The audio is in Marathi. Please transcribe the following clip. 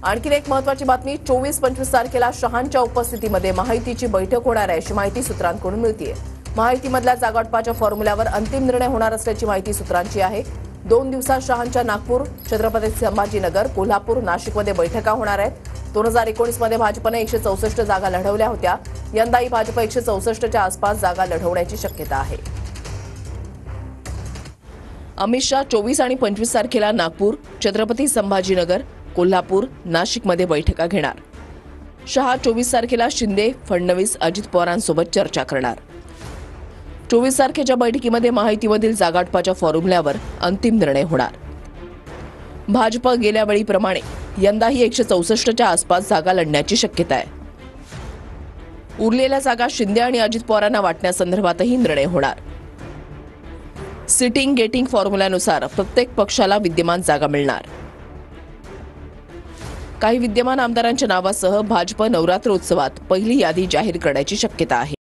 आणखी एक महत्त्वाची बातमी 24-25 तारखेला शहांच्या उपस्थितीमध्ये महायुतीची बैठक होणार आहे अशी माहिती सूत्रांकडून मिळतेय। महायुतीमधल्या जागावाटपाच्या फॉर्म्युल्यावर अंतिम निर्णय होणार असल्याची माहिती सूत्रांची आहे। 2 दिवसात शहांच्या नागपूर, छत्रपती संभाजीनगर, कोल्हापूर, नाशिकमध्ये बैठका होणार आहेत। 2019 मध्ये भाजपने 164 जागा लढवल्या होत्या। यंदाही भाजप 164च्या आसपास जागा लढवण्याची शक्यता आहे। अमित शाह 24 आणि 25 तारखेला नागपूर, छत्रपती संभाजीनगर, कोल्हापूर, नाशिकमध्ये बैठका घेणार। शहा 24 तारखेला शिंदे, फडणवीस, अजित पवारांसोबत चर्चा करणार। 24 तारखेच्या बैठकीमध्ये महायुतीमधील जागावाटपाच्या फॉर्म्युल्यावर अंतिम निर्णय होणार। भाजप गेल्या वेळीप्रमाणे यंदाही 164च्या आसपास जागा लढण्याची शक्यता आहे। उरलेल्या जागा शिंदे आणि अजित पवारांना वाटण्यासंदर्भातही निर्णय होणार। सिटिंग गेटिंग फॉर्म्युल्यानुसार प्रत्येक पक्षाला विद्यमान जागा मिळणार। काही विद्यमान आमदारांच्या नावासह भाजप नवरात्र उत्सवात पहिली यादी जाहीर करण्याची शक्यता आहे।